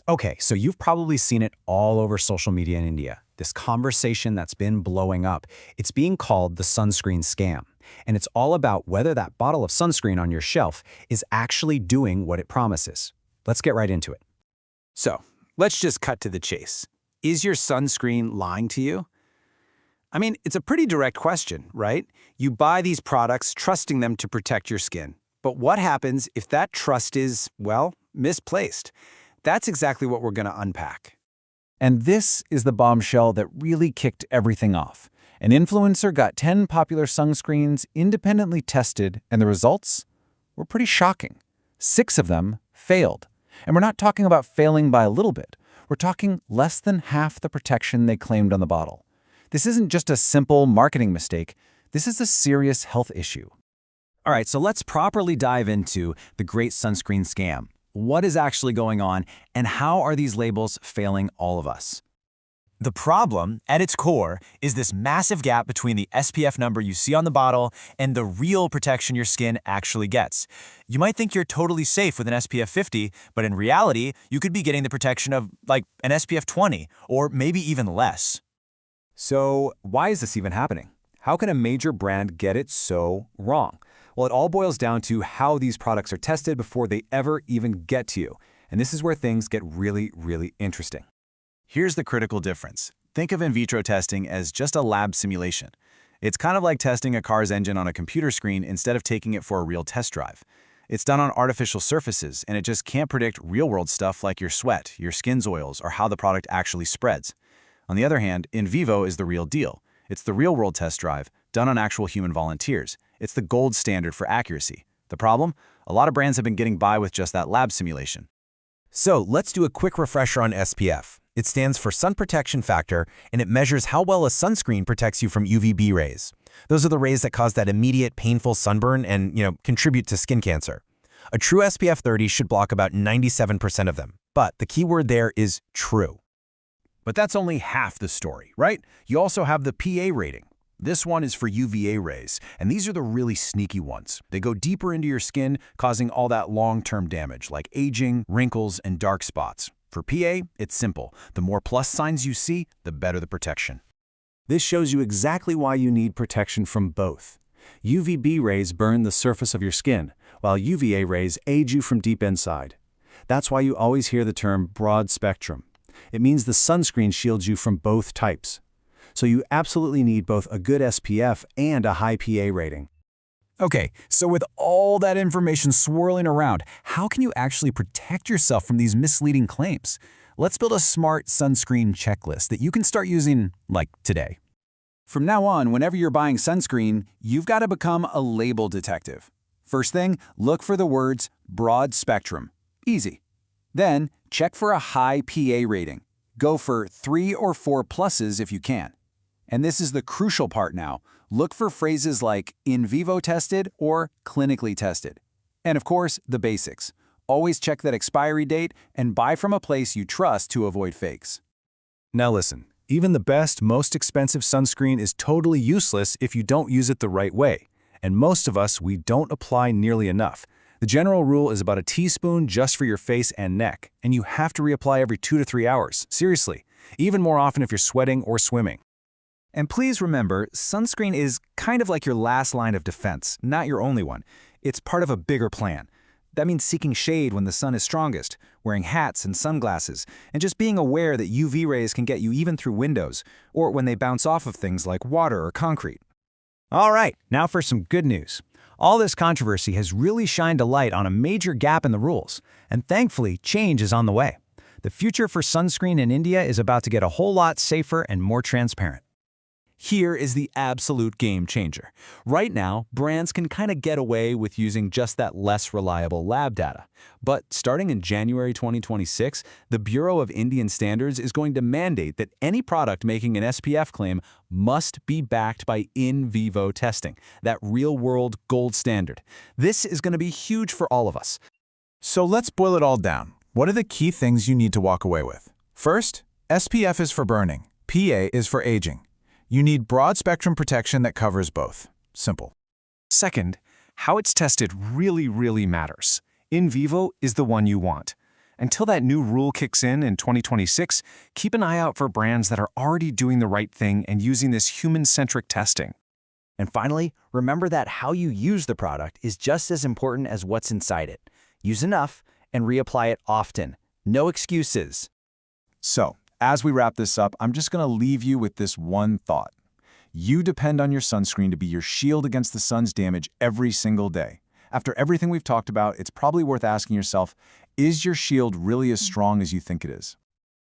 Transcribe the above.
Okay, so you've probably seen it all over social media in India. This conversation that's been blowing up. It's being called the sunscreen scam. And it's all about whether that bottle of sunscreen on your shelf is actually doing what it promises. Let's get right into it. So, let's just cut to the chase. Is your sunscreen lying to you? I mean, it's a pretty direct question, right? You buy these products trusting them to protect your skin. But what happens if that trust is, well, misplaced? That's exactly what we're going to unpack. And this is the bombshell that really kicked everything off. An influencer got 10 popular sunscreens independently tested, and the results were pretty shocking. 6 of them failed. And we're not talking about failing by a little bit. We're talking less than half the protection they claimed on the bottle. This isn't just a simple marketing mistake. This is a serious health issue. All right, so let's properly dive into the great sunscreen scam. What is actually going on, and how are these labels failing all of us? The problem, at its core, is this massive gap between the SPF number you see on the bottle and the real protection your skin actually gets. You might think you're totally safe with an SPF 50, but in reality, you could be getting the protection of, like, an SPF 20, or maybe even less. So why is this even happening? How can a major brand get it so wrong? Well, it all boils down to how these products are tested before they ever even get to you. And this is where things get really, really interesting. Here's the critical difference. Think of in vitro testing as just a lab simulation. It's kind of like testing a car's engine on a computer screen instead of taking it for a real test drive. It's done on artificial surfaces, and it just can't predict real-world stuff like your sweat, your skin's oils, or how the product actually spreads. On the other hand, in vivo is the real deal. It's the real-world test drive, done on actual human volunteers. It's the gold standard for accuracy. The problem? A lot of brands have been getting by with just that lab simulation. So let's do a quick refresher on SPF. It stands for Sun Protection Factor, and it measures how well a sunscreen protects you from UVB rays. Those are the rays that cause that immediate, painful sunburn and, contribute to skin cancer. A true SPF 30 should block about 97% of them. But the key word there is true. But that's only half the story, right? You also have the PA rating. This one is for UVA rays, and these are the really sneaky ones. They go deeper into your skin, causing all that long-term damage, like aging, wrinkles, and dark spots. For PA, it's simple. The more plus signs you see, the better the protection. This shows you exactly why you need protection from both. UVB rays burn the surface of your skin, while UVA rays aid you from deep inside. That's why you always hear the term broad spectrum. It means the sunscreen shields you from both types. So you absolutely need both a good SPF and a high PA rating. Okay, so with all that information swirling around, how can you actually protect yourself from these misleading claims? Let's build a smart sunscreen checklist that you can start using, like, today. From now on, whenever you're buying sunscreen, you've got to become a label detective. First thing, look for the words broad spectrum. Easy. Then, check for a high PA rating. Go for 3 or 4 pluses if you can. And this is the crucial part now. Look for phrases like in vivo tested or clinically tested. And of course, the basics. Always check that expiry date and buy from a place you trust to avoid fakes. Now listen, even the best, most expensive sunscreen is totally useless if you don't use it the right way. And most of us, we don't apply nearly enough. The general rule is about a teaspoon just for your face and neck, and you have to reapply every 2 to 3 hours. Seriously, even more often if you're sweating or swimming. And please remember, sunscreen is kind of like your last line of defense, not your only one. It's part of a bigger plan. That means seeking shade when the sun is strongest, wearing hats and sunglasses, and just being aware that UV rays can get you even through windows, or when they bounce off of things like water or concrete. All right, now for some good news. All this controversy has really shined a light on a major gap in the rules, and thankfully, change is on the way. The future for sunscreen in India is about to get a whole lot safer and more transparent. Here is the absolute game changer. Right now, brands can kind of get away with using just that less reliable lab data. But starting in January 2026, the Bureau of Indian Standards is going to mandate that any product making an SPF claim must be backed by in vivo testing, that real-world gold standard. This is going to be huge for all of us. So let's boil it all down. What are the key things you need to walk away with? First, SPF is for burning. PA is for aging. You need broad spectrum protection that covers both. Simple. Second, how it's tested really matters. In vivo is the one you want. Until that new rule kicks in 2026, keep an eye out for brands that are already doing the right thing and using this human-centric testing. And finally, remember that how you use the product is just as important as what's inside it. Use enough and reapply it often. No excuses. So, as we wrap this up, I'm just going to leave you with this one thought. You depend on your sunscreen to be your shield against the sun's damage every single day. After everything we've talked about, it's probably worth asking yourself, is your shield really as strong as you think it is?